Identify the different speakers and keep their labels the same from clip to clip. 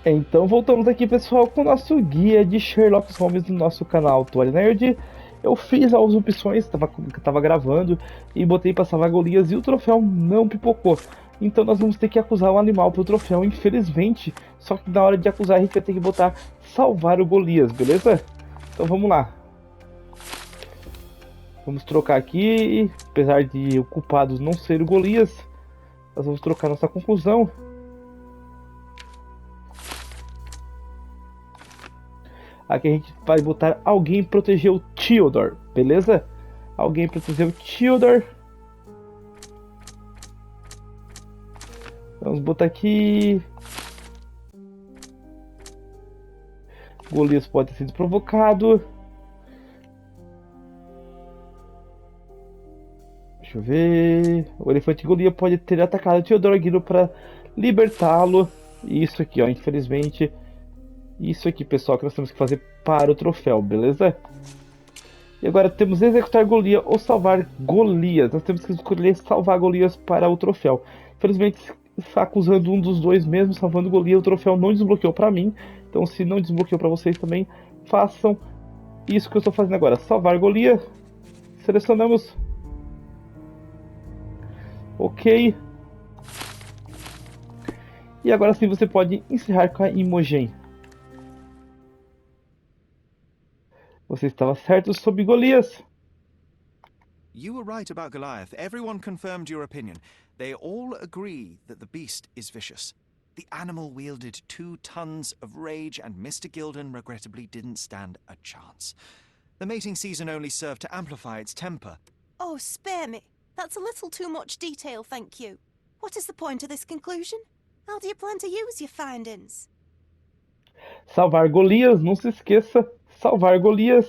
Speaker 1: Então voltamos aqui, pessoal, com o nosso guia de Sherlock Holmes no nosso canal Toalha Nerd. Eu fiz as opções, tava gravando e botei para salvar Golias e o troféu não pipocou. Então nós vamos ter que acusar o animal pro troféu, infelizmente. Só que na hora de acusar a gente vai ter que botar salvar o Golias, beleza? Então vamos lá. Vamos trocar aqui, apesar de o culpado não ser o Golias, nós vamos trocar nossa conclusão. Aqui a gente vai botar alguém proteger o Theodore, beleza? Alguém proteger o Theodore. Vamos botar aqui. Golias pode ter sido provocado. Deixa eu ver. O elefante Golias pode ter atacado o Theodore Guido para libertá-lo. Isso aqui, ó, infelizmente. Isso aqui, pessoal, que nós temos que fazer para o troféu, beleza? E agora temos executar Golias ou salvar Golias. Nós temos que escolher salvar Golias para o troféu. Infelizmente, está acusando um dos dois mesmo, salvando Golias. O troféu não desbloqueou para mim. Então, se não desbloqueou para vocês também, façam isso que eu estou fazendo agora. Salvar Golias. Selecionamos. Ok. E agora sim você pode encerrar com a Imogen. Você estava certo sobre Golias.
Speaker 2: You were right about Goliath. Everyone confirmed your opinion. They all agree that the beast is vicious. The animal wielded 2 tons of rage, and Mr. Gilden regrettably didn't stand a chance. The mating season only served to amplify its temper.
Speaker 3: Oh, spare me. That's a little too much detail, thank you. What is the point of this conclusion? How do you plan to use your findings?
Speaker 1: Salvar Golias, não se esqueça. Salvar Golias.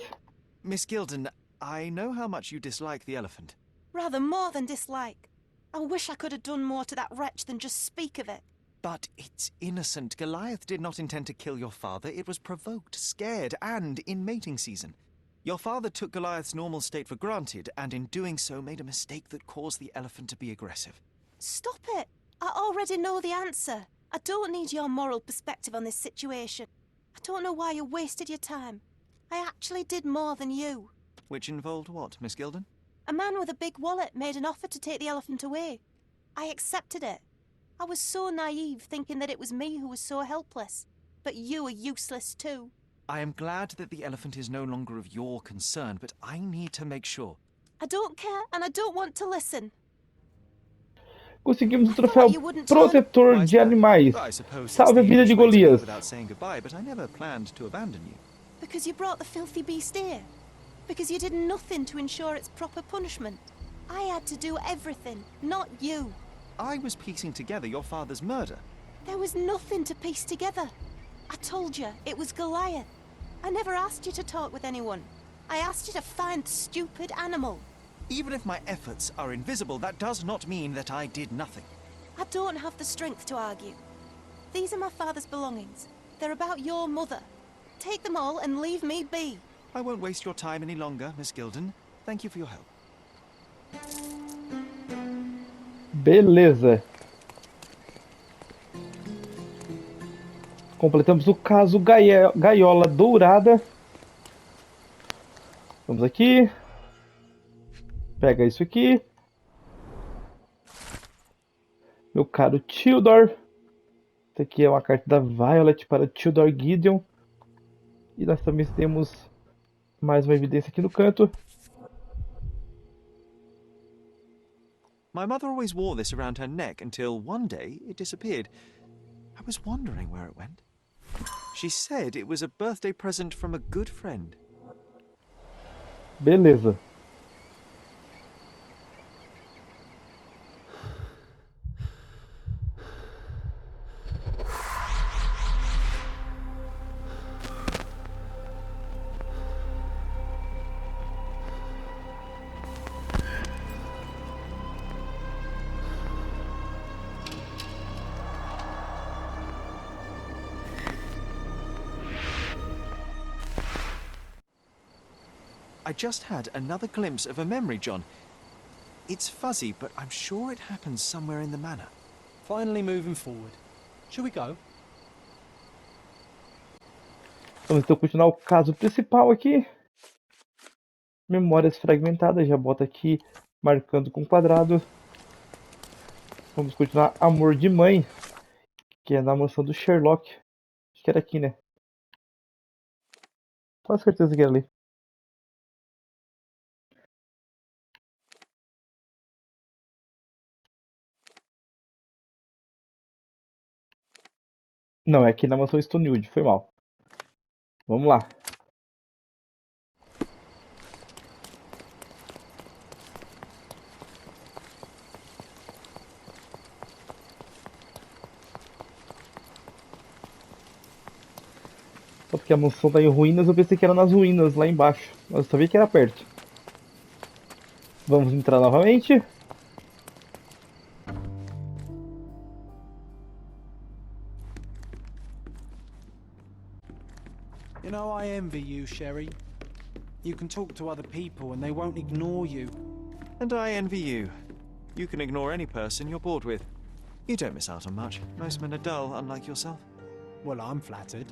Speaker 2: Miss Gilden, I know how much you dislike the elephant.
Speaker 3: Rather more than dislike. I wish I could have done more to that wretch than just speak of it.
Speaker 2: But it's innocent. Goliath did not intend to kill your father. It was provoked, scared, and in mating season. Your father took Goliath's normal state for granted, and in doing so made a mistake that caused the elephant to be aggressive.
Speaker 3: Stop it! I already know the answer. I don't need your moral perspective on this situation. I don't know why you wasted your time. I actually did more than you.
Speaker 2: Which involved what, Miss Gilden?
Speaker 3: A man with a big wallet made an offer to take the elephant away. I accepted it. I was so naive, thinking that it was me who was so helpless. But you are useless too.
Speaker 2: I am glad that the elephant is no longer of your concern, but I need to make sure.
Speaker 3: I don't care, and I don't want to listen.
Speaker 1: Conseguimos o troféu protetor de animais.
Speaker 2: I suppose it's
Speaker 1: Salve a
Speaker 2: the
Speaker 1: vida de
Speaker 2: English way to leave
Speaker 1: Golias.
Speaker 2: without saying goodbye, but I never planned to abandon you.
Speaker 3: Because you brought the filthy beast here. Because you did nothing to ensure its proper punishment. I had to do everything, not you.
Speaker 2: I was piecing together your father's murder.
Speaker 3: There was nothing to piece together. I told you, it was Goliath. I never asked you to talk with anyone. I asked you to find the stupid animal.
Speaker 2: Even if my efforts are invisible, that does not mean that I did nothing.
Speaker 3: I don't have the strength to argue. These are my father's belongings. They're about your mother. Take them all and leave me be.
Speaker 2: I won't waste your time any longer, Miss Gilden. Thank you for your help.
Speaker 1: Beleza. Completamos o caso Gaiola Dourada. Vamos aqui. Pega isso aqui. Meu caro Theodore. Isso aqui é uma carta da Violet para Theodore Gideon. E nós também temos mais uma evidência aqui no canto.
Speaker 2: My mother always wore this around her neck until one day it disappeared. I was wondering where it went. She said it was a birthday present from a good friend.
Speaker 1: Beleza.
Speaker 2: I just had another glimpse of a memory, John. It's fuzzy, but I'm sure it happens somewhere in the manor.
Speaker 4: Finally moving forward. Shall we go?
Speaker 1: Vamos então continuar o caso principal aqui. Memórias fragmentadas, já bota aqui marcando com quadrado. Vamos continuar Amor de Mãe, que é na mansão do Sherlock. Acho que era aqui, né? Com certeza que era ali. Não, é aqui na mansão Stonewood, foi mal. Vamos lá. Só porque a mansão tá em ruínas, eu pensei que era nas ruínas, lá embaixo. Mas eu sabia que era perto. Vamos entrar novamente.
Speaker 4: You know, I envy you, Sherry. You can talk to other people and they won't ignore you.
Speaker 2: And I envy you. You can ignore any person you're bored with. You don't miss out on much. Most men are dull, unlike yourself.
Speaker 4: Well, I'm flattered.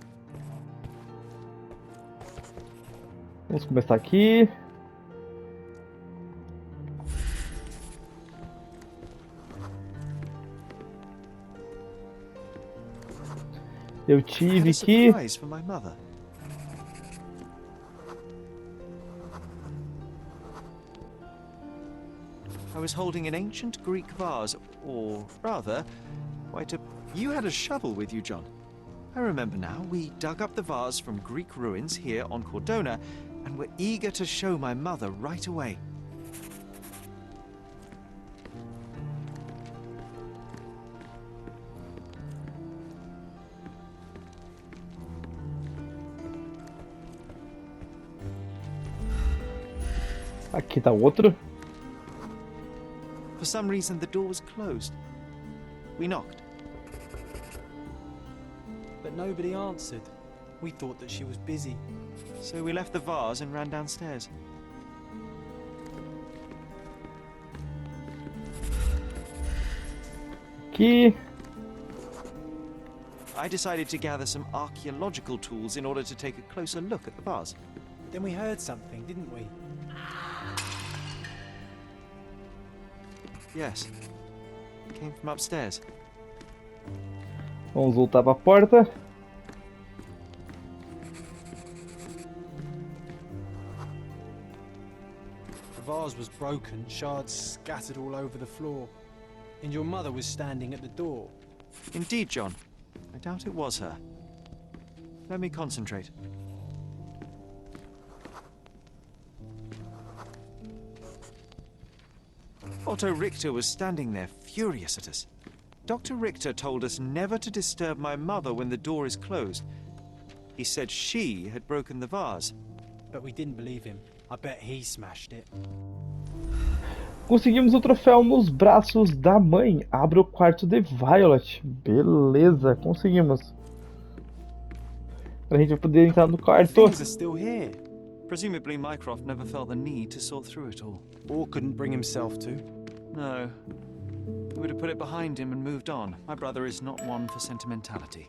Speaker 1: Vamos começar aqui. Eu
Speaker 2: I had
Speaker 1: tive
Speaker 2: a
Speaker 1: que...
Speaker 2: surprise for my mother. I was holding an ancient Greek vase, or rather, quite a... You had a shovel with you, John. I remember now. We dug up the vase from Greek ruins here on Cordona, and were eager to show my mother right away.
Speaker 1: Aqui tá outro.
Speaker 2: For some reason, the door was closed. We knocked.
Speaker 4: But nobody answered. We thought that she was busy.
Speaker 2: So we left the vase and ran downstairs.
Speaker 1: Aqui.
Speaker 2: I decided to gather some archaeological tools in order to take a closer look at the vase.
Speaker 4: Then we heard something, didn't we?
Speaker 2: Yes. It came from upstairs.
Speaker 1: Vamos voltar pra porta.
Speaker 4: The vase was broken, shards scattered all over the floor. And your mother was standing at the door.
Speaker 2: Indeed, John. I doubt it was her. Let me concentrate. Otto Richter was standing there, furious at us. Dr. Richter told us never to disturb my mother when the door is closed. He said she had broken the vase.
Speaker 4: But we didn't believe him. I bet he smashed it.
Speaker 1: Conseguimos o troféu nos braços da mãe. Abra o quarto de Violet. Beleza, conseguimos. A gente vai poder entrar no quarto.
Speaker 4: Things are still here.
Speaker 2: Presumably Mycroft never felt the need to sort through it all.
Speaker 4: Or couldn't bring himself to.
Speaker 2: No. He would have put it behind him and moved on. My brother is not one for sentimentality.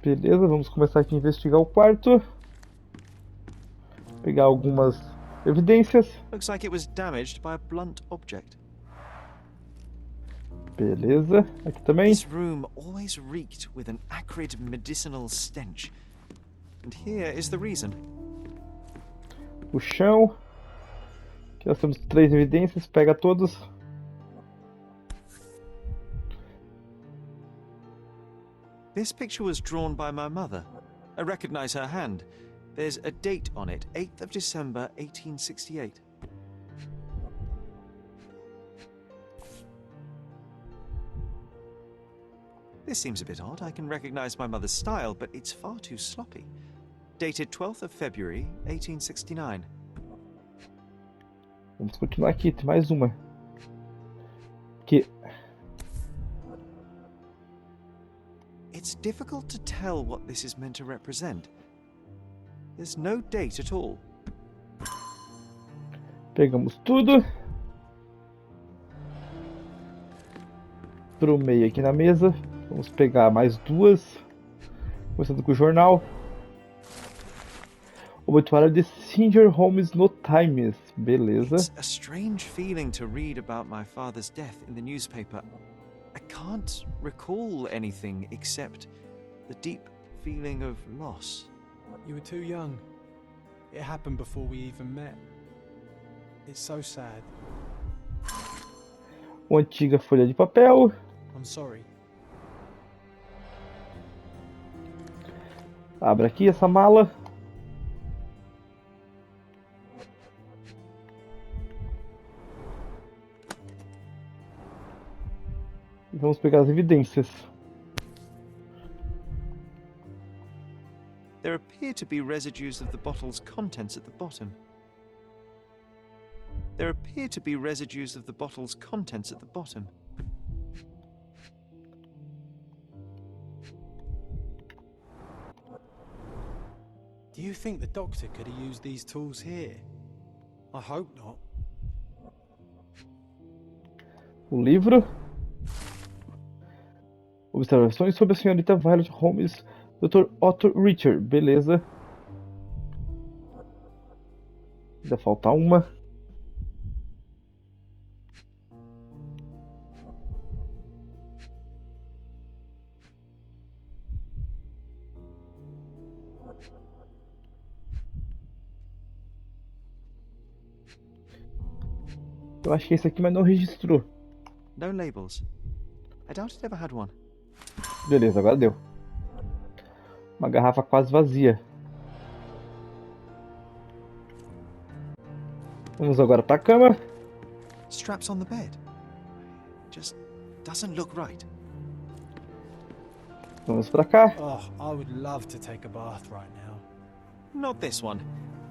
Speaker 1: Beleza, vamos começar aqui a investigar o quarto. Pegar algumas evidências.
Speaker 2: Looks like it was damaged by a blunt object.
Speaker 1: Beleza, aqui também.
Speaker 2: This room always reeked with an acrid medicinal stench. And here is the reason.
Speaker 1: O chão. Aqui nós temos 3 evidências, pega todos.
Speaker 2: This picture was drawn by my mother. I recognize her hand. There's a date on it, 8th of December, 1868. This seems a bit odd. I can recognize my mother's style, but it's far too sloppy. Dated 12th of February, 1869.
Speaker 1: Vamos continuar aqui, tem mais uma. Aqui.
Speaker 2: It's difficult to tell what this is meant to represent. There's no date at all.
Speaker 1: Pegamos tudo. Pro meio aqui na mesa. Vamos pegar mais duas. Começando com o jornal. Obituário de Singer Holmes no Times. Beleza.
Speaker 2: It's a strange feeling to read about my father's death in the newspaper. I can't recall anything except the deep feeling of loss.
Speaker 4: You were too young. It happened before we even met. It's so sad.
Speaker 1: Uma antiga folha de papel.
Speaker 4: I'm sorry.
Speaker 1: Abra aqui essa mala. E vamos pegar as evidências.
Speaker 2: There appear to be residues of the bottle's contents at the bottom. There appear to be residues of the bottle's contents at the bottom.
Speaker 4: Do you think the doctor could have used these tools here? I hope not.
Speaker 1: O livro. Observações sobre a senhorita Violet Holmes, Dr. Otto Richter. Beleza. Ainda falta uma. Eu acho que esse aqui, mas não registrou.
Speaker 2: No labels. I doubt it ever had one.
Speaker 1: Beleza, agora deu. Uma garrafa quase vazia. Vamos agora para a cama.
Speaker 2: Straps on the bed. Just doesn't look right.
Speaker 1: Vamos para cá.
Speaker 4: Oh, I would love to take a bath right now.
Speaker 2: Not this one.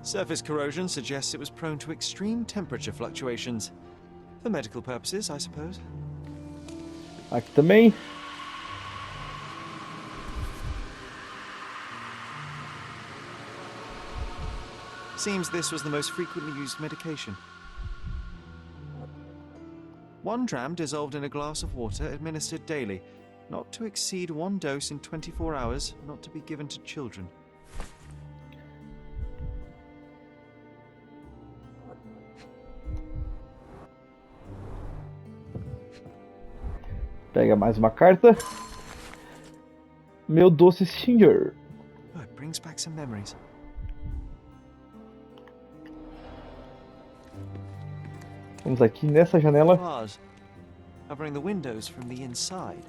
Speaker 2: Surface corrosion suggests it was prone to extreme temperature fluctuations. For medical purposes, I suppose.
Speaker 1: Aqui também.
Speaker 2: Seems this was the most frequently used medication. 1 dram dissolved in a glass of water administered daily. Not to exceed 1 dose in 24 hours, not to be given to children.
Speaker 1: Pega mais uma carta. Meu doce Singer.
Speaker 2: Oh, it brings back some memories.
Speaker 1: Vamos aqui nessa janela.
Speaker 2: Bars, covering the windows from the inside.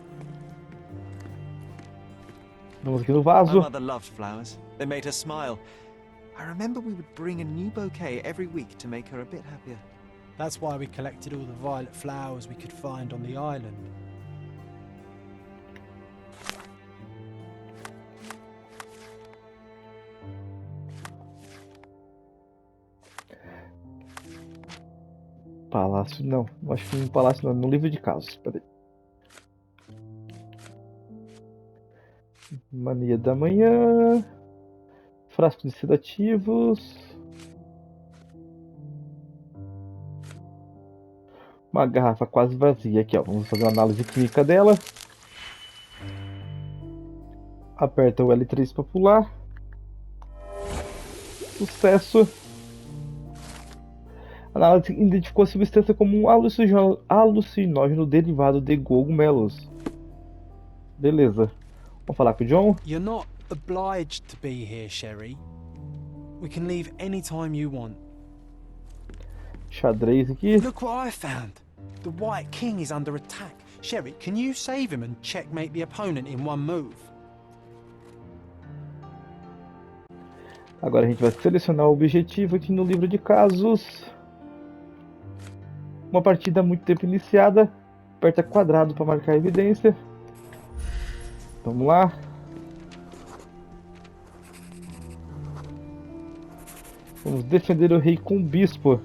Speaker 1: Vamos aqui no
Speaker 2: My
Speaker 1: vaso.
Speaker 2: mother loved flowers. They made her smile. I remember we would bring a new bouquet every week to make her a bit happier.
Speaker 4: That's why we collected all the violet flowers we could find on the island.
Speaker 1: Palácio, não. Acho que no palácio não, no livro de casos. Peraí. Mania da manhã. Frasco de sedativos. Uma garrafa quase vazia aqui, ó. Vamos fazer uma análise química dela. Aperta o L3 para pular. Sucesso. A análise identificou a substância como um alucinógeno derivado de cogumelos. Beleza. Vamos falar com o John.
Speaker 4: You're not obliged to be here, Sherry. We can leave anytime you want.
Speaker 1: Xadrez aqui.
Speaker 4: Look what I found. The White King is under attack. Sherry, can you save him and checkmate the opponent in one move?
Speaker 1: Agora a gente vai selecionar o objetivo aqui no livro de casos. Uma partida há muito tempo iniciada. Aperta quadrado para marcar a evidência. Vamos lá. Vamos defender o rei com o bispo.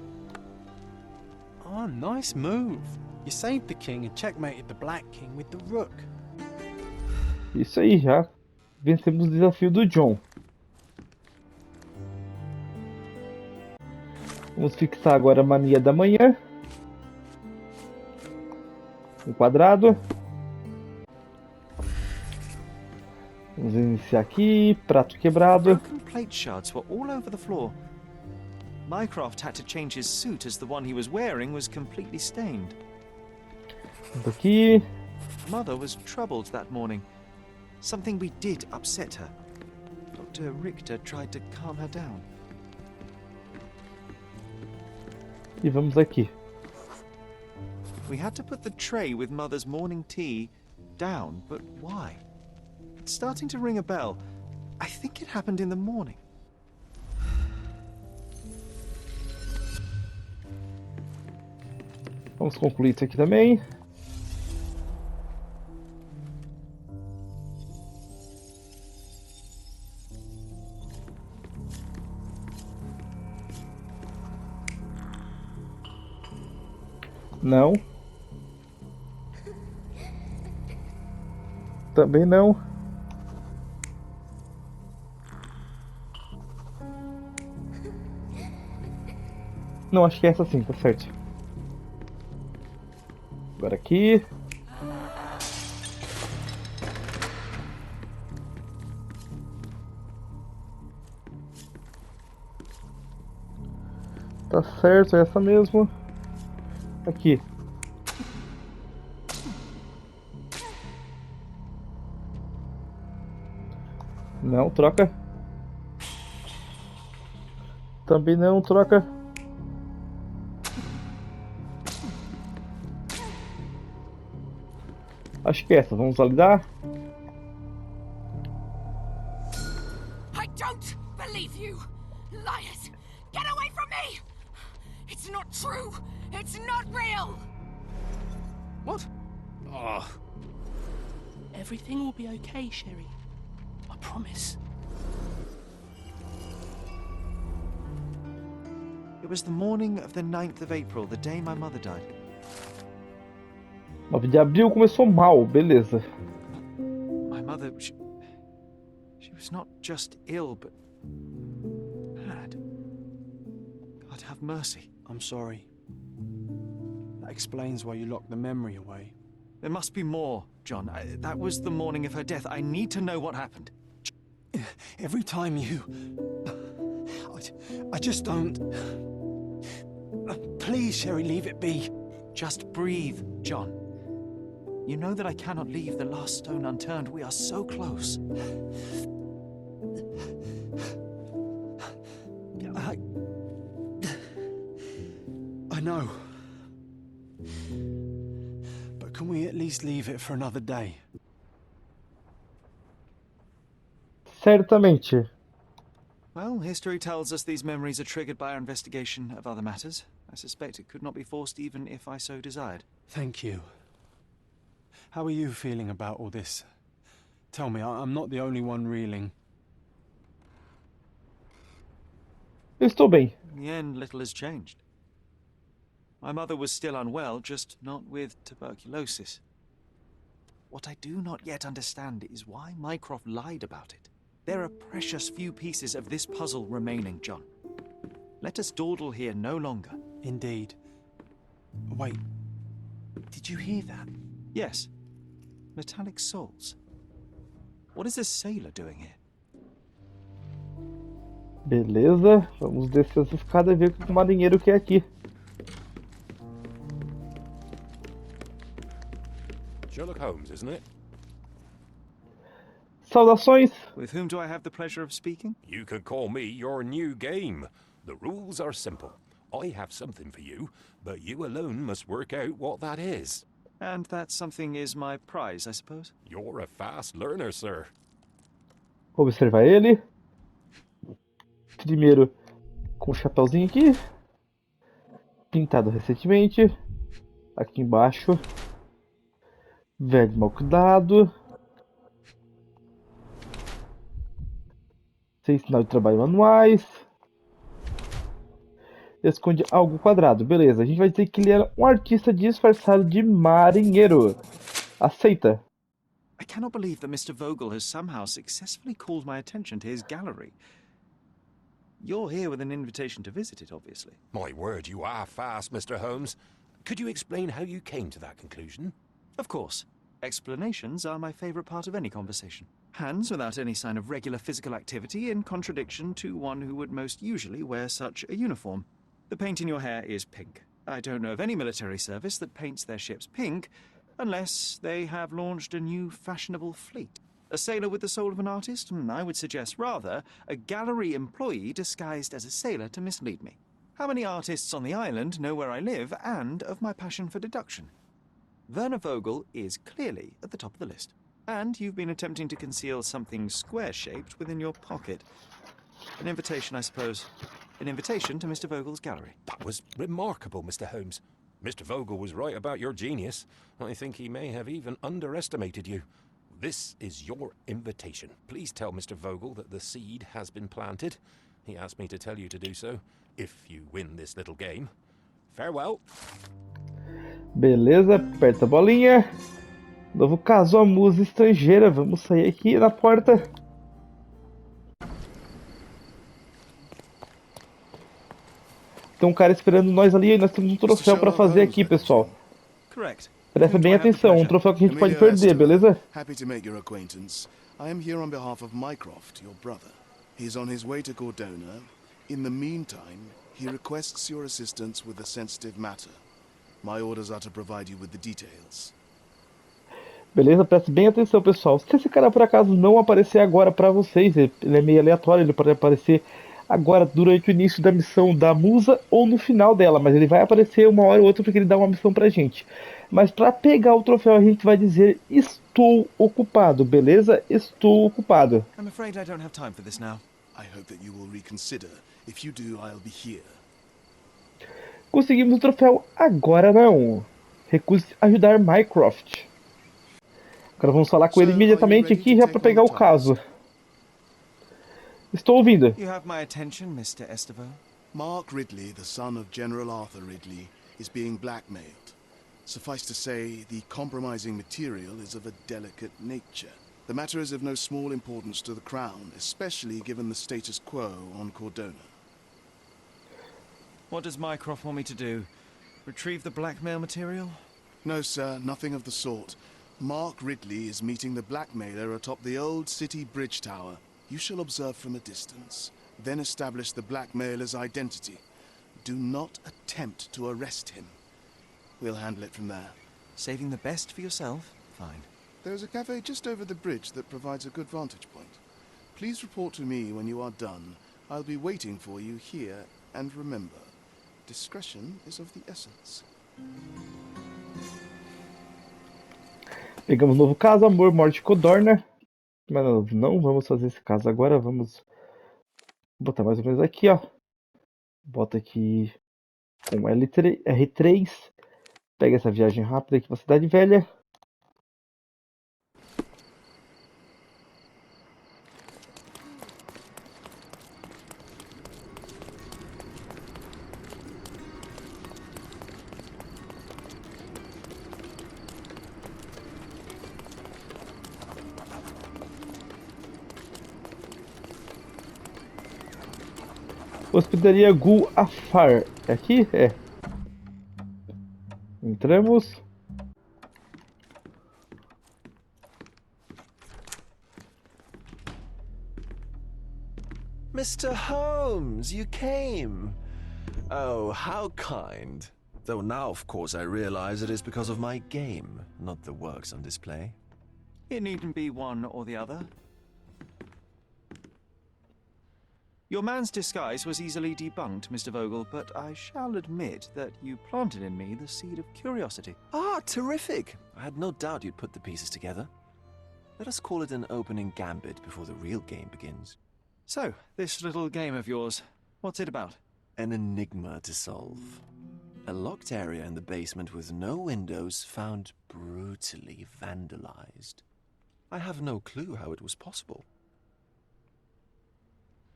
Speaker 4: Oh, nice move. You saved the king and checkmated the Black King with the rook.
Speaker 1: Isso aí, já vencemos o desafio do John. Vamos fixar agora a mania da manhã. Um quadrado. Vamos iniciar aqui. Prato quebrado.
Speaker 2: Broken plate shards were all over the floor. Mycroft had to change his suit as the one he was wearing was completely stained.
Speaker 1: Aqui.
Speaker 2: Mother was troubled that morning. Something we did upset her. Dr. Richter tried to calm her down.
Speaker 1: E vamos aqui.
Speaker 2: We had to put the tray with Mother's morning tea down, but why? It's starting to ring a bell. I think it happened in the morning.
Speaker 1: Vamos concluir isso aqui também. Não. Também não. Não, acho que é essa sim, tá certo. Agora aqui. Tá certo, é essa mesmo. Aqui. Não, troca. Também não, troca. Acho que é essa, vamos validar.
Speaker 5: I don't believe you! Liars! Get away from me! It's not true! It's not real!
Speaker 2: What? Oh,
Speaker 6: Everything will be okay, Sherry. I promise.
Speaker 2: it was the morning of the 9th of April, the day my mother died.
Speaker 1: 9 de abril começou mal, beleza.
Speaker 2: My mother, she was not just ill, but mad. God have mercy.
Speaker 4: I'm sorry. That explains why you locked the memory away.
Speaker 2: There must be more, John. That was the morning of her death. I need to know what happened.
Speaker 4: Every time you... I just don't... Please, Sherry, leave it be.
Speaker 2: Just breathe, John. You know that I cannot leave the last stone unturned. We are so close.
Speaker 4: I know. But can we at least leave it for another day?
Speaker 1: Certamente.
Speaker 2: Well, history tells us these memories are triggered by our investigation of other matters. I suspect it could not be forced even if I so desired.
Speaker 4: Thank you. How are you feeling about all this? Tell me, I'm not the only one reeling.
Speaker 1: Eu estou bem.
Speaker 2: In the end, little has changed. My mother was still unwell, just not with tuberculosis. What I do not yet understand is why Mycroft lied about it. There are precious few pieces of this puzzle remaining, John. Let us dawdle here no longer.
Speaker 4: Indeed. Wait, did you hear that?
Speaker 2: Yes. Metallic souls. What is this sailor doing here?
Speaker 1: Beleza, vamos descer essa escada e ver o que o marinheiro quer aqui.
Speaker 7: Sherlock Holmes, isn't it?
Speaker 1: Saudações!
Speaker 2: With whom do I have the pleasure of speaking?
Speaker 7: You can call me your new game. The rules are simple. I have something for you, but you alone must work out what that is.
Speaker 2: And that something is my prize, I suppose?
Speaker 7: You're a fast learner, sir.
Speaker 1: Observar ele. Primeiro com o chapéuzinho aqui. Pintado recentemente. Aqui embaixo. Velho mal cuidado. Sem sinal de trabalho manuais. Esconde algo quadrado. Beleza, a gente vai dizer que ele era um artista disfarçado de marinheiro. Aceita.
Speaker 2: I cannot believe that Mr. Vogel has somehow successfully called my attention to his gallery. You're here with an invitation to visit it, obviously.
Speaker 7: My word, you are fast, Mr. Holmes. Could you explain how you came to that conclusion?
Speaker 2: Of course. Explanations are my favorite part of any conversation. Hands without any sign of regular physical activity, in contradiction to one who would most usually wear such a uniform. The paint in your hair is pink. I don't know of any military service that paints their ships pink, unless they have launched a new fashionable fleet. A sailor with the soul of an artist? I would suggest rather a gallery employee disguised as a sailor to mislead me. How many artists on the island know where I live and of my passion for deduction? Werner Vogel is clearly at the top of the list. And you've been attempting to conceal something square-shaped within your pocket. An invitation, I suppose. An invitation to Mr. Vogel's gallery.
Speaker 7: That was remarkable, Mr. Holmes. Mr. Vogel was right about your genius. I think he may have even underestimated you. This is your invitation. Please tell Mr. Vogel that the seed has been planted. He asked me to tell you to do so, if you win this little game. Farewell.
Speaker 1: Beleza, aperta a bolinha. Novo caso, a musa estrangeira. Vamos sair aqui na porta. Tem um cara esperando nós ali e nós temos um troféu para fazer aqui, pessoal.
Speaker 2: Correct.
Speaker 1: Presta bem atenção, um troféu que a gente pode perder, beleza?
Speaker 8: Happy to make your acquaintance. I am here on behalf of Mycroft, your brother. He's on his way to Cordona. In the meantime, he requests your assistance with a sensitive matter. My orders are to provide you with the details.
Speaker 1: Beleza, preste bem atenção, pessoal. Se esse cara por acaso não aparecer agora pra vocês, ele é meio aleatório, ele pode aparecer agora durante o início da missão da musa ou no final dela, mas ele vai aparecer uma hora ou outra porque ele dá uma missão pra gente. Mas pra pegar o troféu a gente vai dizer estou ocupado, beleza? Estou ocupado.
Speaker 2: I'm afraid I don't have time for this now.
Speaker 8: I hope that you will reconsider. If you do, I'll be here.
Speaker 1: Conseguimos o troféu, agora não. Recuse ajudar Mycroft. Agora vamos falar com ele imediatamente aqui já para pegar o caso. Estou ouvindo.
Speaker 2: You have my attention, Mr. Estevo.
Speaker 8: Mark Ridley, the son of General Arthur Ridley, is being blackmailed. Suffice to say, the compromising material is of a delicate nature. The matter is of no small importance to the Crown, especially given the status quo on Cordona.
Speaker 2: What does Mycroft want me to do? Retrieve the blackmail material?
Speaker 8: No, sir, nothing of the sort. Mark Ridley is meeting the blackmailer atop the old city bridge tower. You shall observe from a distance, then establish the blackmailer's identity. Do not attempt to arrest him. We'll handle it from there.
Speaker 2: Saving the best for yourself? Fine.
Speaker 8: There's a cafe just over the bridge that provides a good vantage point. Please report to me when you are done. I'll be waiting for you here, and remember, discretion is of the essence.
Speaker 1: Pegamos um novo caso, amor, morte Codorna. Mas não vamos fazer esse caso agora, vamos botar mais ou menos aqui, ó. Bota aqui com R3. Pega essa viagem rápida aqui pra Cidade Velha. Hospedaria Gul Afar. É aqui? É. Entramos.
Speaker 9: Mr. Holmes, you came. Oh, how kind. Though now, of course, I realize it is because of my game, not the works on display.
Speaker 2: It needn't be one or the other. Your man's disguise was easily debunked, Mr. Vogel, but I shall admit that you planted in me the seed of curiosity.
Speaker 9: Ah, terrific! I had no doubt you'd put the pieces together. Let us call it an opening gambit before the real game begins.
Speaker 2: So, this little game of yours, what's it about?
Speaker 9: An enigma to solve. A locked area in the basement with no windows found brutally vandalized. I have no clue how it was possible.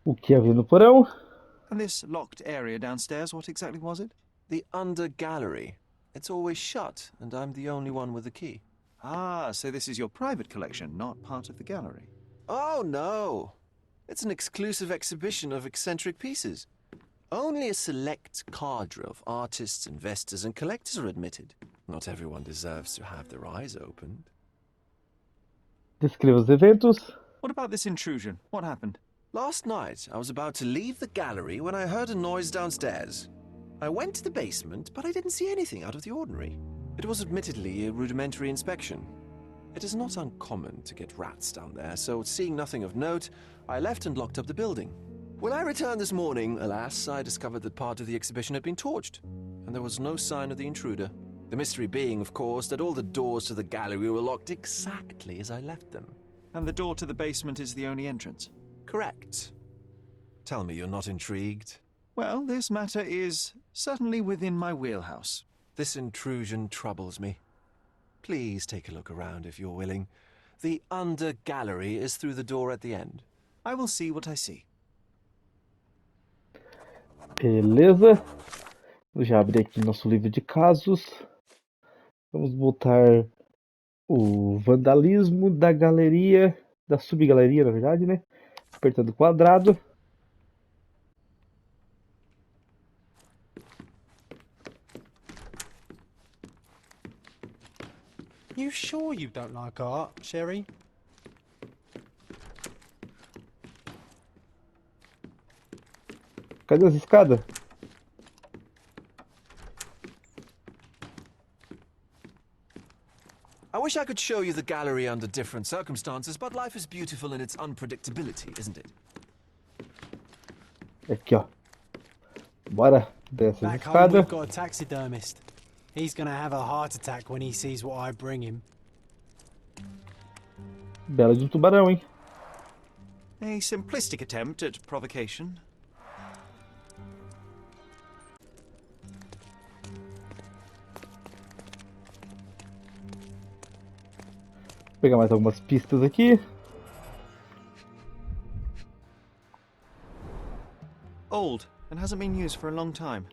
Speaker 1: O que havia no porão?
Speaker 2: And this locked area downstairs, what exactly was it?
Speaker 9: The under gallery. It's always shut, and I'm the only one with the key.
Speaker 2: Ah, so this is your private collection, not part of the gallery.
Speaker 9: Oh, no. It's an exclusive exhibition of eccentric pieces. Only a select cadre of artists, investors, and collectors are admitted. Not everyone deserves to have their eyes opened.
Speaker 1: Descreva os eventos.
Speaker 2: What about this intrusion? What happened?
Speaker 9: Last night, I was about to leave the gallery when I heard a noise downstairs. I went to the basement, but I didn't see anything out of the ordinary. It was admittedly a rudimentary inspection. It is not uncommon to get rats down there, so seeing nothing of note, I left and locked up the building. When I returned this morning, alas, I discovered that part of the exhibition had been torched, and there was no sign of the intruder. The mystery being, of course, that all the doors to the gallery were locked exactly as I left them.
Speaker 2: And the door to the basement is the only entrance?
Speaker 9: Correct. Tell me you're not intrigued.
Speaker 2: Well, this matter is certainly within my wheelhouse.
Speaker 9: This intrusion troubles me. Please take a look around if you're willing. The under gallery is through the door at the end.
Speaker 2: I will see what I see.
Speaker 1: Beleza. Eu já abri aqui nosso livro de casos. Vamos botar o vandalismo da galeria, da subgaleria, na verdade, né? Apertando o quadrado.
Speaker 4: You sure you don't like art, Sherry?
Speaker 1: Cadê as escadas?
Speaker 9: I wish I could show you the gallery under different circumstances, but life is beautiful in its unpredictability, isn't it?
Speaker 1: Aqui, ó. Bora dessa
Speaker 4: Back home,
Speaker 1: escada.
Speaker 4: we've got a taxidermist. He's gonna have a heart attack when he sees what I bring him.
Speaker 1: Bela de um tubarão, hein?
Speaker 2: A simplistic attempt at provocation.
Speaker 1: Vou pegar mais algumas pistas aqui.
Speaker 2: Old and hasn't been used for a long time.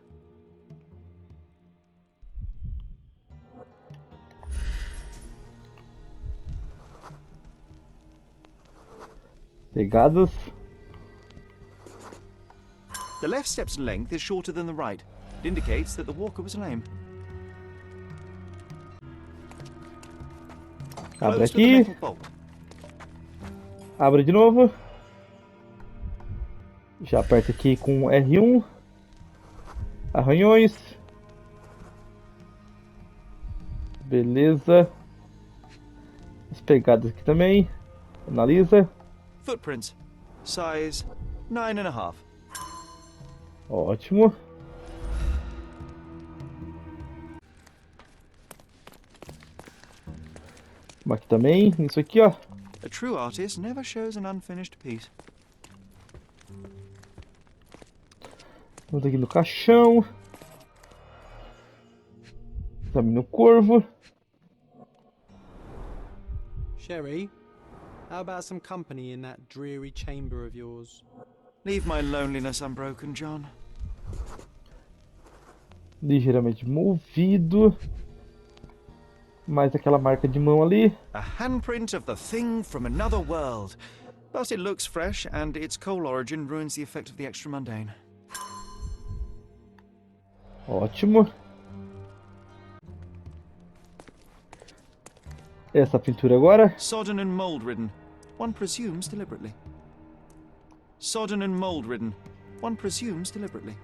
Speaker 1: Pegadas.
Speaker 2: The left step's length is shorter than the right. It indicates that the walker was lame.
Speaker 1: Abre
Speaker 2: Close with a
Speaker 1: aqui.
Speaker 2: metal bolt.
Speaker 1: Abre de novo. Já aperta aqui com R1. Arranhões. Beleza. As pegadas aqui também. Analisa.
Speaker 2: Footprints. Size 9.5.
Speaker 1: Ótimo. Aqui também. Isso aqui, ó.
Speaker 2: A true artist never shows an unfinished piece.
Speaker 1: Vamos aqui no caixão. Examina o corvo.
Speaker 4: Sherry, how about some company in that dreary chamber of yours?
Speaker 2: Leave my loneliness unbroken, John.
Speaker 1: Ligeiramente movido. Mais aquela marca de mão ali.
Speaker 2: A handprint of the thing from another world. But it looks fresh, and its coal origin ruins the effect of the extra mundane.
Speaker 1: Ótimo. Essa pintura agora.
Speaker 2: Sodden and mold-ridden. One presumes deliberately. Sodden and mold-ridden. One presumes deliberately.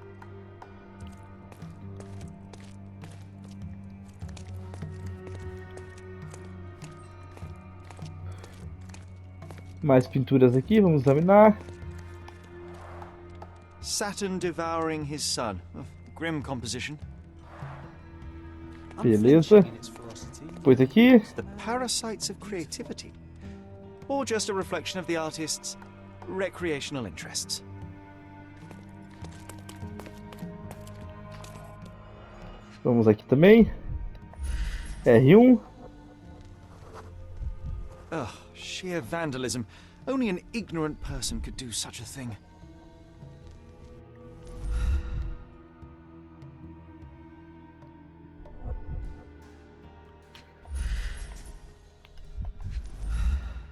Speaker 1: Mais pinturas aqui, vamos examinar.
Speaker 2: Saturn devouring his sun. Of grim composition.
Speaker 1: Beleza.
Speaker 4: Unflinching in its ferocity.
Speaker 1: Depois aqui.
Speaker 2: The parasites of creativity. Or just a reflection of the artist's recreational interests.
Speaker 1: Vamos aqui também. R1.
Speaker 2: Ugh, sheer vandalism. Only an ignorant person could do such a thing.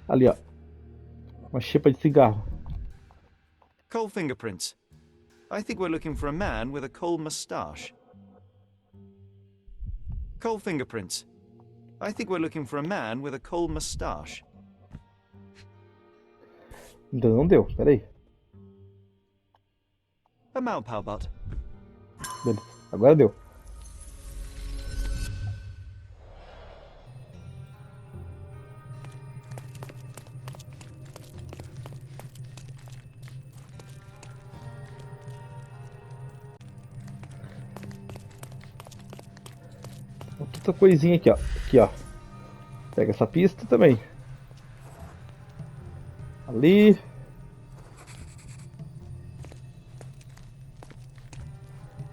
Speaker 1: Ali, ó. Uma xepa de cigarro.
Speaker 2: Coal fingerprints. I think we're looking for a man with a coal moustache. Coal fingerprints. I think we're looking for a man with a coal moustache.
Speaker 1: Ainda não deu, peraí.
Speaker 2: A Malpal butt.
Speaker 1: Beleza, agora deu. Outra coisinha aqui, ó. Aqui, ó. Pega essa pista também. Ali.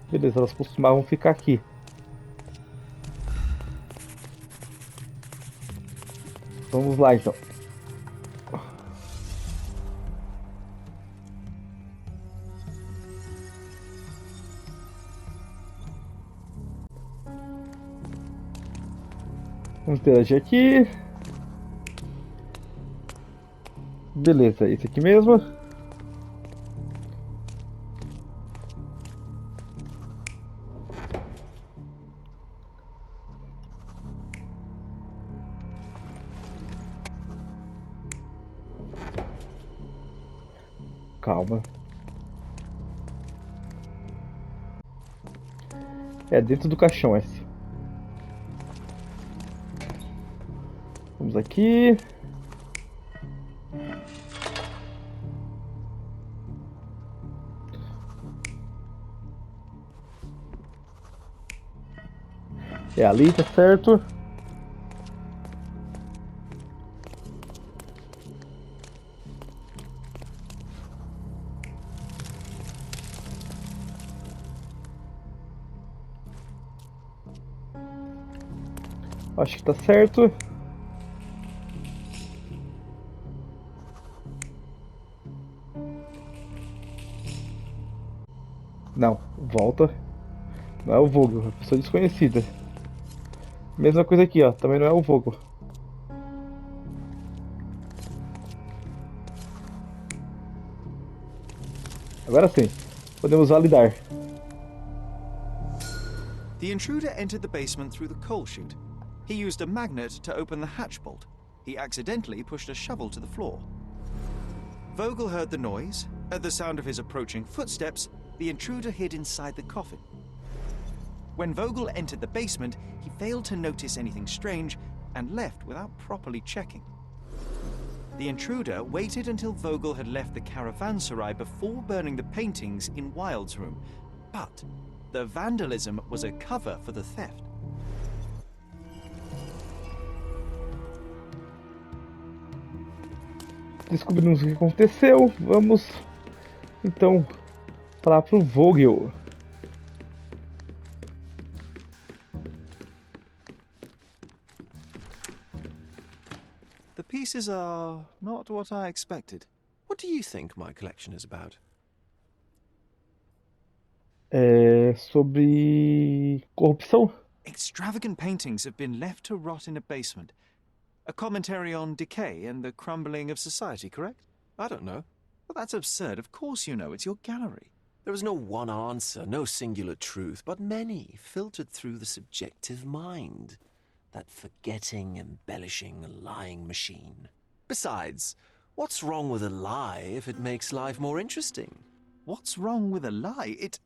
Speaker 1: Beleza, elas costumavam ficar aqui. Vamos lá, então. Vamos interagir aqui. Beleza, esse aqui mesmo. Calma. É dentro do caixão esse. Vamos aqui. É ali, tá certo? Acho que tá certo. Não, volta. Não é o Vogel, é uma pessoa desconhecida. Mesma coisa aqui, ó. Também não é o Vogel. Agora sim. Podemos validar.
Speaker 2: The intruder entered the basement through the coal chute. He used a magnet to open the hatch bolt. He accidentally pushed a shovel to the floor. Vogel heard the noise. At the sound of his approaching footsteps, the intruder hid inside the coffin. When Vogel entered the basement, he failed to notice anything strange and left without properly checking. The intruder waited until Vogel had left the caravanserai before burning the paintings in Wilde's room. But the vandalism was a cover for the theft.
Speaker 1: Descobrimos o que aconteceu. Vamos então falar pro Vogel.
Speaker 2: The pieces are not what I expected.
Speaker 9: What do you think my collection is about?
Speaker 1: É sobre corrupção.
Speaker 2: Extravagant paintings have been left to rot in a basement. A commentary on decay and the crumbling of society, correct?
Speaker 9: I don't know.
Speaker 2: Well, that's absurd. Of course you know. It's your gallery.
Speaker 9: There is no one answer, no singular truth, but many filtered through the subjective mind. That forgetting, embellishing, lying machine. Besides, what's wrong with a lie if it makes life more interesting?
Speaker 2: What's wrong with a lie? It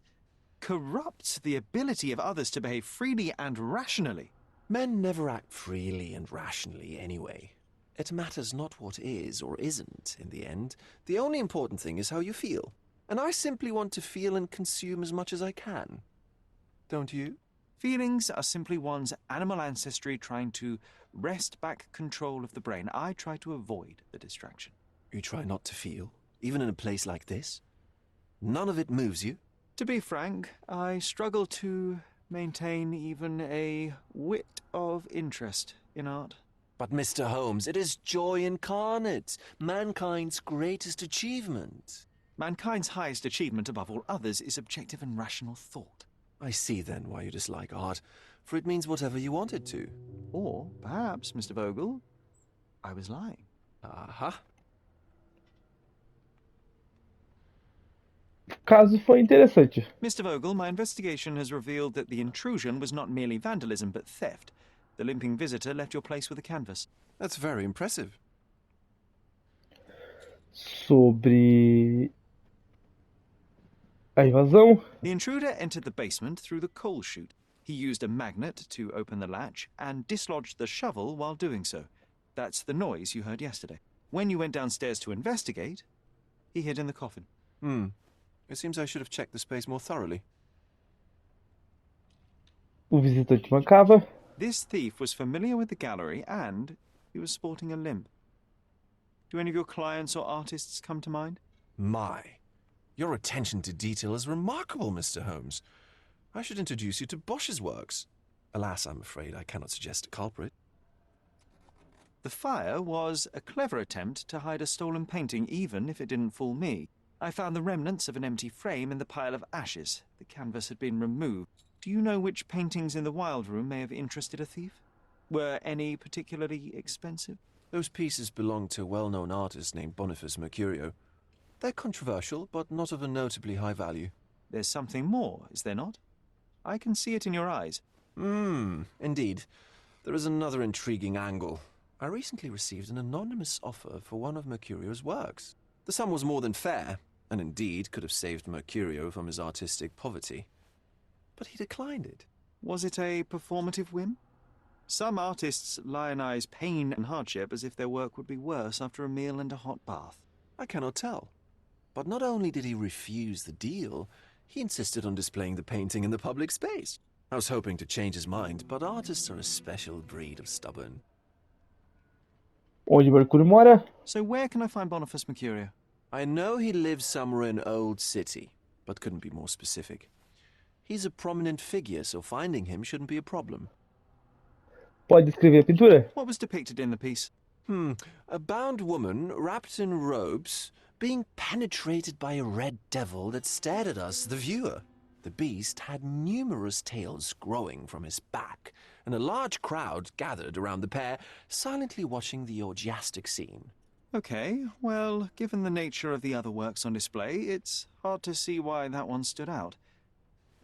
Speaker 2: corrupts the ability of others to behave freely and rationally.
Speaker 9: Men never act freely and rationally anyway. It matters not what is or isn't in the end. The only important thing is how you feel. And I simply want to feel and consume as much as I can. Don't you?
Speaker 2: Feelings are simply one's animal ancestry trying to wrest back control of the brain. I try to avoid the distraction.
Speaker 9: You try not to feel, even in a place like this? None of it moves you?
Speaker 2: To be frank, I struggle to maintain even a whit of interest in art.
Speaker 9: But Mr. Holmes, it is joy incarnate, mankind's greatest achievement.
Speaker 2: Mankind's highest achievement above all others is objective and rational thought.
Speaker 9: I see then why you dislike art, for it means whatever you want it to.
Speaker 2: Or perhaps, Mr. Vogel, I was lying.
Speaker 9: Aha.
Speaker 1: caso foi interessante.
Speaker 2: Mr. Vogel, my investigation has revealed that the intrusion was not merely vandalism but theft. The limping visitor left your place with a canvas.
Speaker 9: That's very impressive.
Speaker 1: Sobre a invasão.
Speaker 2: The intruder entered the basement through the coal chute. He used a magnet to open the latch and dislodged the shovel while doing so. That's the noise you heard yesterday. When you went downstairs to investigate, he hid in the coffin.
Speaker 9: It seems I should have checked the space more thoroughly.
Speaker 1: O visitante mancava.
Speaker 2: This thief was familiar with the gallery and he was sporting a limp. Do any of your clients or artists come to mind?
Speaker 9: My, your attention to detail is remarkable, Mr. Holmes. I should introduce you to Bosch's works. Alas, I'm afraid I cannot suggest a culprit.
Speaker 2: The fire was a clever attempt to hide a stolen painting, even if it didn't fool me. I found the remnants of an empty frame in the pile of ashes. The canvas had been removed. Do you know which paintings in the Wild Room may have interested a thief? Were any particularly expensive?
Speaker 9: Those pieces belong to a well-known artist named Boniface Mercurio. They're controversial, but not of a notably high value.
Speaker 2: There's something more, is there not? I can see it in your eyes.
Speaker 9: Indeed. There is another intriguing angle. I recently received an anonymous offer for one of Mercurio's works. The sum was more than fair, and indeed could have saved Mercurio from his artistic poverty. But he declined it.
Speaker 2: Was it a performative whim? Some artists lionize pain and hardship as if their work would be worse after a meal and a hot bath.
Speaker 9: I cannot tell. But not only did he refuse the deal, he insisted on displaying the painting in the public space. I was hoping to change his mind, but artists are a special breed of stubborn.
Speaker 1: Onde Mercúrio mora?
Speaker 2: So where can I find Boniface Mercurio?
Speaker 9: I know he lives somewhere in Old City, but couldn't be more specific. He's a prominent figure, so finding him shouldn't be a problem.
Speaker 1: Pode descrever a pintura?
Speaker 2: What was depicted in the piece?
Speaker 9: A bound woman, wrapped in robes, being penetrated by a red devil that stared at us, the viewer. The beast had numerous tails growing from his back, and a large crowd gathered around the pair, silently watching the orgiastic scene.
Speaker 2: Okay, well, given the nature of the other works on display, it's hard to see why that one stood out.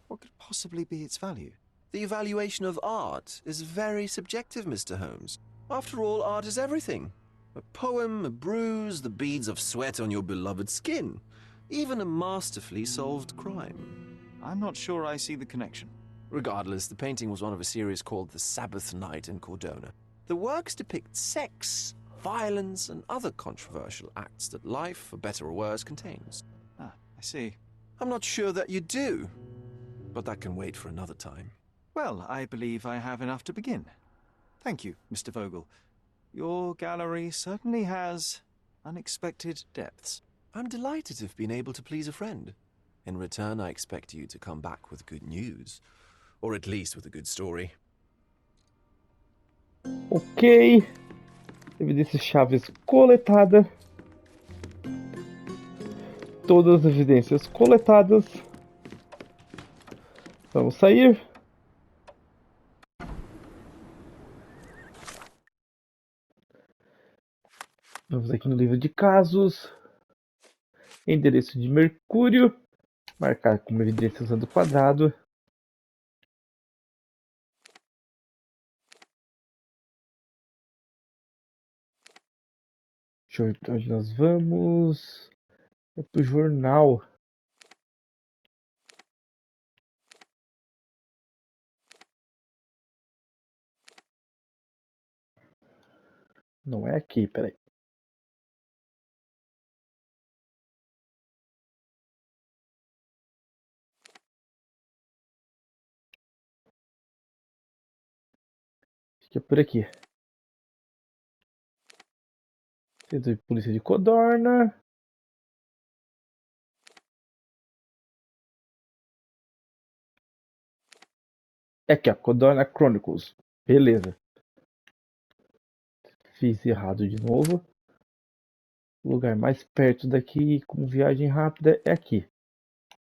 Speaker 2: What could possibly be its value?
Speaker 9: The evaluation of art is very subjective, Mr. Holmes. After all, art is everything. A poem, a bruise, the beads of sweat on your beloved skin. Even a masterfully solved crime.
Speaker 2: I'm not sure I see the connection.
Speaker 9: Regardless, the painting was one of a series called The Sabbath Night in Cordona. The works depict sex, violence, and other controversial acts that life, for better or worse, contains.
Speaker 2: Ah, I see.
Speaker 9: I'm not sure that you do, but that can wait for another time.
Speaker 2: Well, I believe I have enough to begin. Thank you, Mr. Vogel. Your gallery certainly has unexpected depths.
Speaker 9: I'm delighted to have been able to please a friend. In return, I expect you to come back with good news. Or at least with a good story.
Speaker 1: Ok. Evidências chaves coletada. Todas as evidências coletadas. Vamos sair. Vamos aqui no livro de casos. Endereço de Mercúrio. Marcar como evidência usando o quadrado. Onde nós vamos? É pro jornal. Não é aqui, peraí. Acho que é por aqui. Centro de Polícia de Codorna. É aqui, ó. Codorna Chronicles. Beleza. Fiz errado de novo. O lugar mais perto daqui, com viagem rápida, é aqui.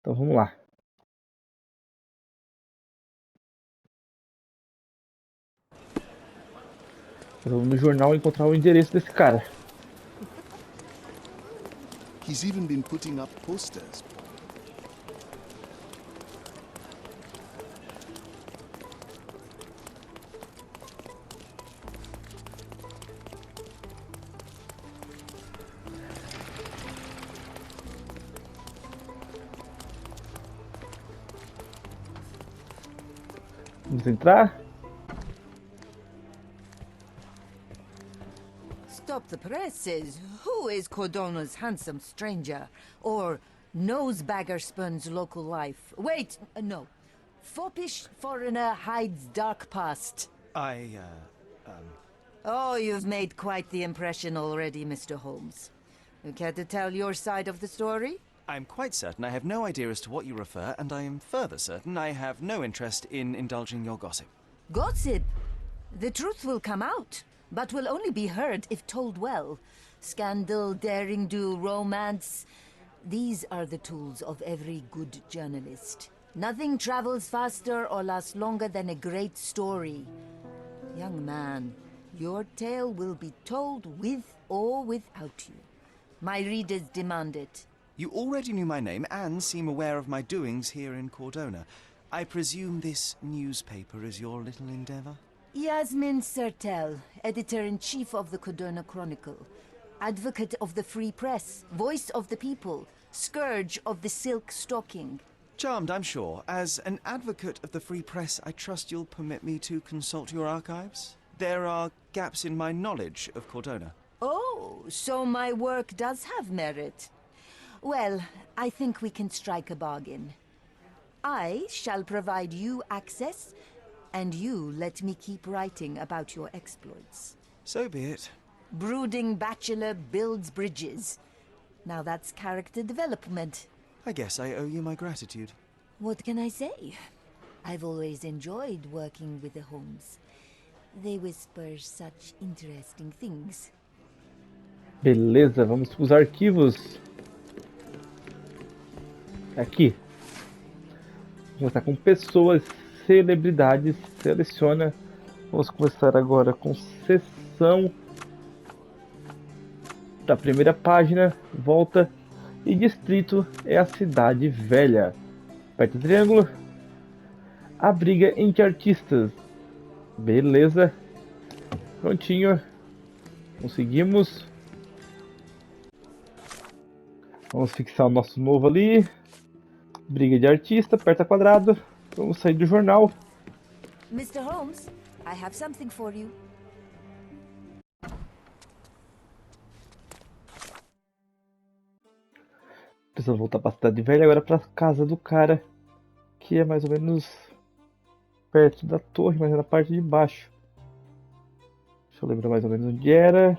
Speaker 1: Então vamos lá. Vamos no jornal encontrar o endereço desse cara.
Speaker 8: He's even been putting up posters.
Speaker 1: Vamos entrar.
Speaker 10: Stop the presses. Who is Cordona's handsome stranger? Or nosebagger spurns local life? Wait, no. Foppish foreigner hides dark past. Oh, you've made quite the impression already, Mr. Holmes. You care to tell your side of the story?
Speaker 2: I'm quite certain I have no idea as to what you refer, and I am further certain I have no interest in indulging your gossip.
Speaker 10: Gossip? The truth will come out, but will only be heard if told well. Scandal, daring-do, romance. These are the tools of every good journalist. Nothing travels faster or lasts longer than a great story. Young man, your tale will be told with or without you. My readers demand it.
Speaker 2: You already knew my name and seem aware of my doings here in Cordona. I presume this newspaper is your little endeavor?
Speaker 10: Yasmin Sertel, editor-in-chief of the Cordona Chronicle. Advocate of the free press, voice of the people, scourge of the silk stocking.
Speaker 2: Charmed, I'm sure. As an advocate of the free press, I trust you'll permit me to consult your archives? There are gaps in my knowledge of Cordona.
Speaker 10: Oh, so my work does have merit. Well, I think we can strike a bargain. I shall provide you access, and you let me keep writing about your exploits.
Speaker 2: So be it.
Speaker 10: Brooding bachelor builds bridges. Now that's character development.
Speaker 2: I guess I owe you my gratitude.
Speaker 10: What can I say? I've always enjoyed working with the Holmes. They whisper such interesting things.
Speaker 1: Beleza, vamos para os arquivos. Aqui. Vamos estar com pessoas, celebridades. Seleciona. Vamos começar agora com seção da primeira página. Volta. E distrito é a cidade velha. Aperta o triângulo. A briga entre artistas. Beleza. Prontinho. Conseguimos. Vamos fixar o nosso novo ali. Briga de artista. Aperta quadrado. Vamos sair do jornal.
Speaker 10: Mr. Holmes, I have something for you.
Speaker 1: Precisamos voltar para a cidade velha. Agora para a casa do cara. Que é mais ou menos perto da torre, mas é na parte de baixo. Deixa eu lembrar mais ou menos onde era.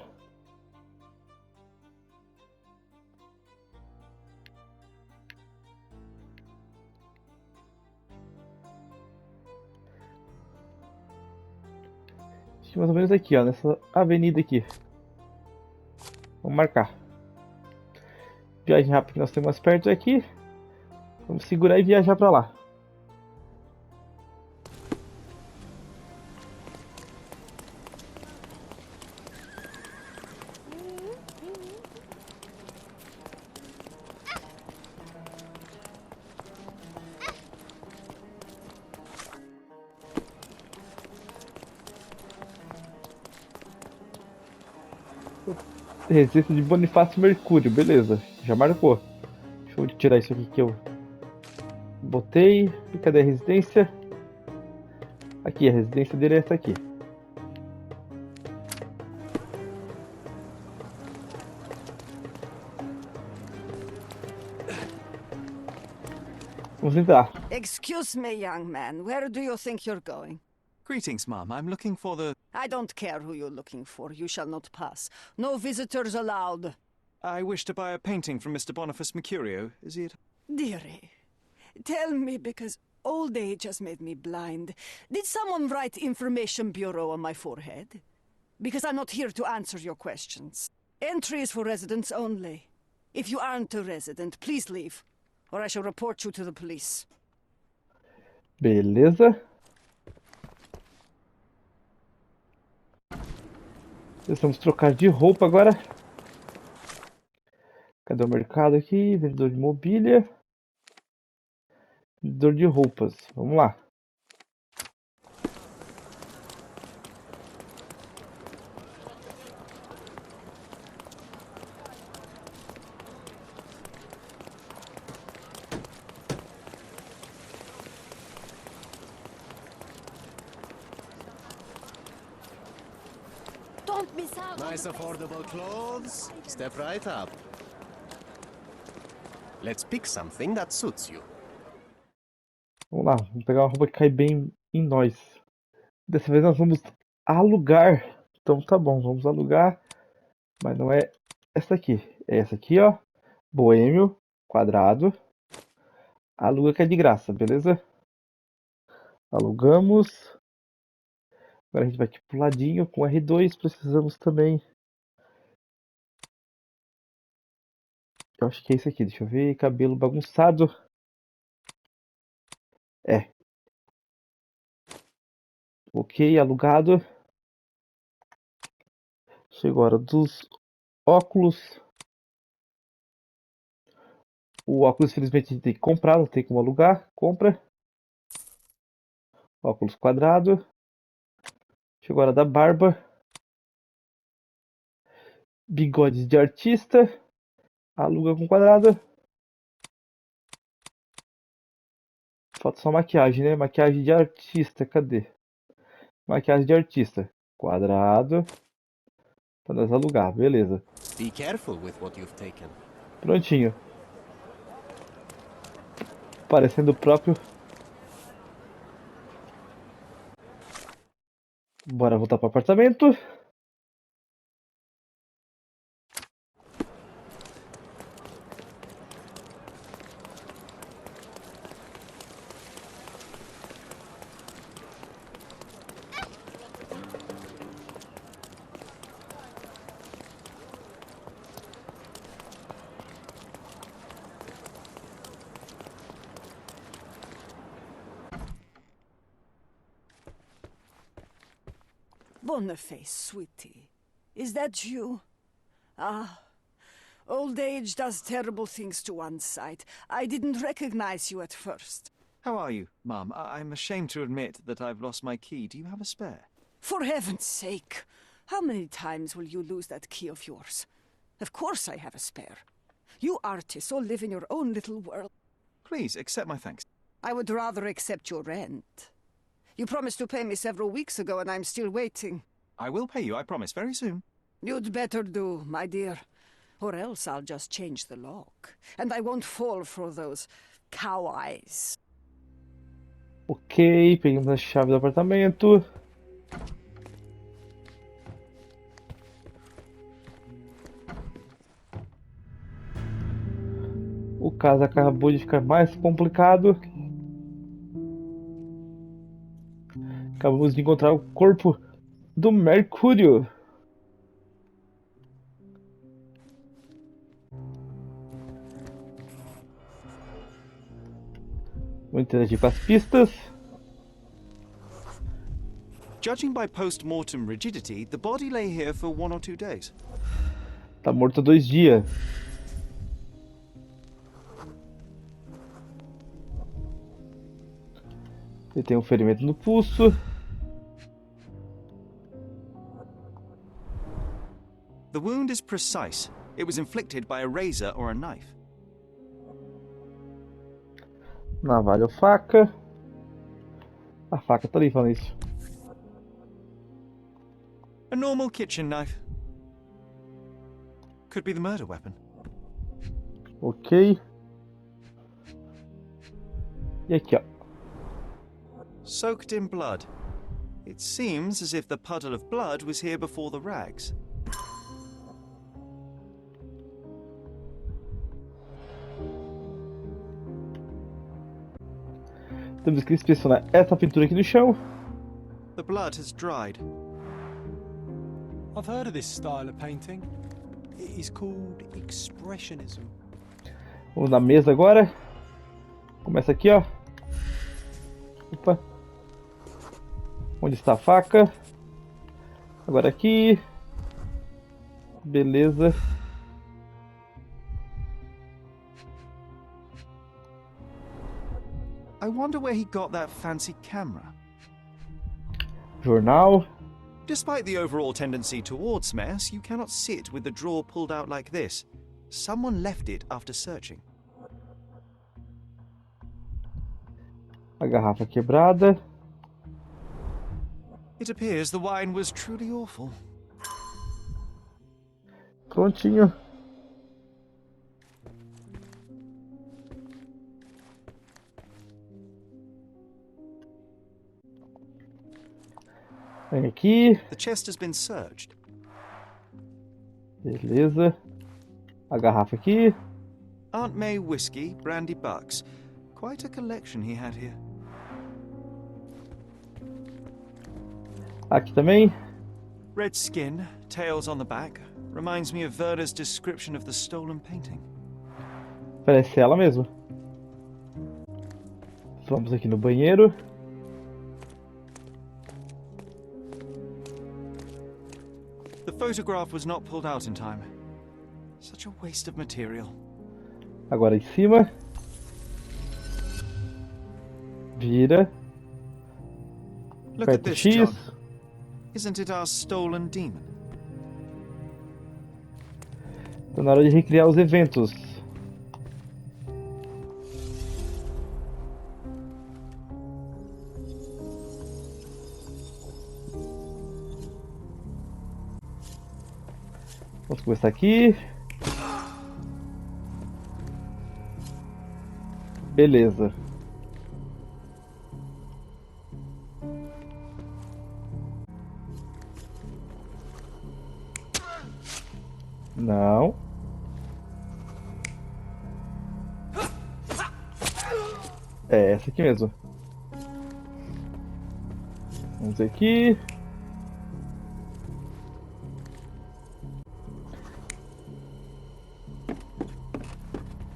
Speaker 1: Acho que mais ou menos aqui, ó, nessa avenida aqui. Vamos marcar. Viagem rápida que nós temos mais perto é aqui. Vamos segurar e viajar para lá. Receita de Bonifácio Mercúrio, beleza, já marcou. Deixa eu tirar isso aqui que eu botei. E cadê a residência? Aqui, a residência dele é essa aqui. Vamos entrar.
Speaker 5: Excuse me, young man. Where do you think you're going?
Speaker 2: Greetings, ma'am. I'm looking for the...
Speaker 5: I don't care who you're looking for. You shall not pass. No visitors allowed.
Speaker 2: I wish to buy a painting from Mr. Boniface Mercurio. Is it?
Speaker 5: Dearie, tell me, because old age has made me blind. Did someone write Information Bureau on my forehead? Because I'm not here to answer your questions. Entry is for residents only. If you aren't a resident, please leave, or I shall report you to the police.
Speaker 1: Beleza. Precisamos trocar de roupa agora. Cadê o mercado aqui? Vendedor de mobília. Vendedor de roupas. Vamos lá.
Speaker 11: Nice affordable clothes. Step right up. Let's pick something that suits you.
Speaker 1: Vamos lá, vamos pegar uma roupa que cai bem em nós. Dessa vez nós vamos alugar. Então tá bom, vamos alugar. Mas não é essa aqui. É essa aqui, ó. Boêmio, quadrado. Aluga que é de graça, beleza? Alugamos. Agora a gente vai aqui pro ladinho com R2. Precisamos também. Eu acho que é esse aqui. Deixa eu ver. Cabelo bagunçado. É. Ok, alugado. Chegou a hora dos óculos. O óculos, infelizmente, a gente tem que comprar, não tem como alugar. Compra. Óculos quadrado. Chegou a hora da barba. Bigodes de artista. Aluga com quadrado. Falta só maquiagem, né? Maquiagem de artista, cadê? Maquiagem de artista. Quadrado. Pra nós alugar, beleza.
Speaker 11: Be careful with what you've taken.
Speaker 1: Prontinho. Parecendo o próprio. Bora voltar pro apartamento.
Speaker 5: Boniface, sweetie. Is that you? Ah, old age does terrible things to one's sight. I didn't recognize you at first.
Speaker 2: How are you, Mum? I'm ashamed to admit that I've lost my key. Do you have a spare?
Speaker 5: For heaven's sake, how many times will you lose that key of yours? Of course I have a spare. You artists all live in your own little world.
Speaker 2: Please, accept my thanks.
Speaker 5: I would rather accept your rent. You promised to pay me several weeks ago and I'm still waiting.
Speaker 2: I will pay you, I promise, very soon.
Speaker 5: You'd better do, my dear. Or else I'll just change the lock. And I won't fall for those cow eyes.
Speaker 1: Ok, pegamos a chave do apartamento. O caso acabou de ficar mais complicado. Acabamos de encontrar o corpo do Mercúrio. Vou interagir com as pistas.
Speaker 2: Judging by post-mortem rigidity, the body lay here for 1 or 2 days.
Speaker 1: Tá morto há 2 dias. Ele tem um ferimento no pulso.
Speaker 2: The wound is precise. It was inflicted by a razor or a knife.
Speaker 1: Navalha ou faca. A faca tá ali falando isso.
Speaker 2: A normal kitchen knife. Could be the murder weapon.
Speaker 1: Ok. E aqui, ó.
Speaker 2: Soaked in blood. It seems as if the puddle of blood was here before the rags.
Speaker 1: Temos que inspecionar essa pintura aqui no chão.
Speaker 2: The blood has dried.
Speaker 4: I've heard of this style of painting. It is called expressionism.
Speaker 1: Vamos na mesa agora. Começa aqui, ó. Opa. Onde está a faca? Agora aqui. Beleza.
Speaker 2: I wonder where he got that fancy camera.
Speaker 1: Jornal.
Speaker 2: Despite the overall tendency towards mess, you cannot sit with the drawer pulled out like this. Someone left it after searching.
Speaker 1: A garrafa quebrada.
Speaker 2: It appears the wine was truly awful.
Speaker 1: Prontinho. Vem aqui.
Speaker 2: The chest has been searched.
Speaker 1: Beleza. A garrafa aqui.
Speaker 2: Aunt May whiskey, brandy bucks. Quite a collection he had here.
Speaker 1: Aqui também.
Speaker 2: Red skin, tails on the back. Reminds me of Werder's description of the stolen painting.
Speaker 1: Parece ela mesmo. Vamos aqui no banheiro.
Speaker 2: The photograph was not pulled out in time. Such a waste of material.
Speaker 1: Agora em cima. Vira.
Speaker 2: Look at
Speaker 1: Aperta
Speaker 2: this,
Speaker 1: X.
Speaker 2: John. Isn't it our stolen demon?
Speaker 1: Tá na hora de recriar os eventos. Vamos começar aqui. Beleza. Não. É essa aqui mesmo. Vamos aqui.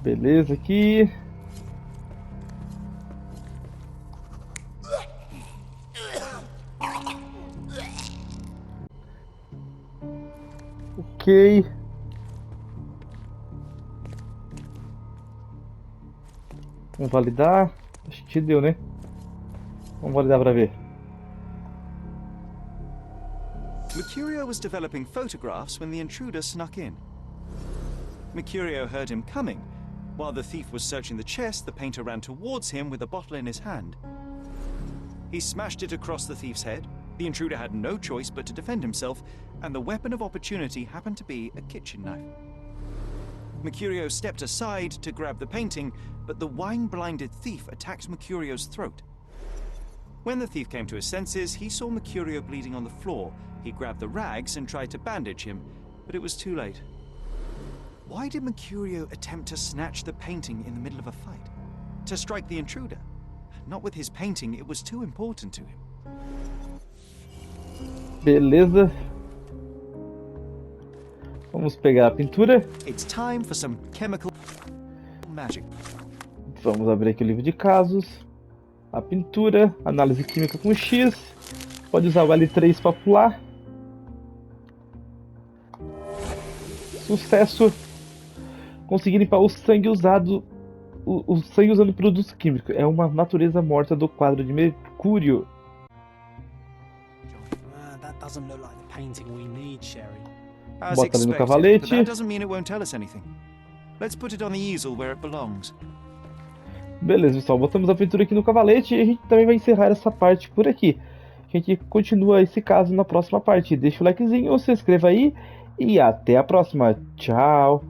Speaker 1: Beleza aqui. Ok. Vamos validar. Acho que deu, né? Vamos validar pra ver.
Speaker 2: Mercurio was developing photographs when the intruder snuck in. Mercurio heard him coming. While the thief was searching the chest, the painter ran towards him with a bottle in his hand. He smashed it across the thief's head. The intruder had no choice but to defend himself, and the weapon of opportunity happened to be a kitchen knife. Mercurio stepped aside to grab the painting, but the wine-blinded thief attacked Mercurio's throat. When the thief came to his senses, he saw Mercurio bleeding on the floor. He grabbed the rags and tried to bandage him, but it was too late. Why did Mercurio attempt to snatch the painting in the middle of a fight? To strike the intruder? Not with his painting, it was too important to him.
Speaker 1: Beleza. Vamos pegar a pintura.
Speaker 2: It's time for some chemical magic.
Speaker 1: Vamos abrir aqui o livro de casos. A pintura, análise química com X. Pode usar o L3 para pular. Sucesso. Consegui limpar o sangue usado. O sangue usando produtos químicos. É uma natureza morta do quadro de Mercúrio.
Speaker 4: That doesn't look like the painting we need, Sherry.
Speaker 2: As
Speaker 1: Bota ali no
Speaker 2: expected,
Speaker 1: cavalete.
Speaker 2: but that doesn't mean it won't tell us anything. Let's put it on the easel where it belongs.
Speaker 1: Beleza, pessoal. Botamos a pintura aqui no cavalete e a gente também vai encerrar essa parte por aqui. A gente continua esse caso na próxima parte. Deixa o likezinho, se inscreva aí e até a próxima. Tchau!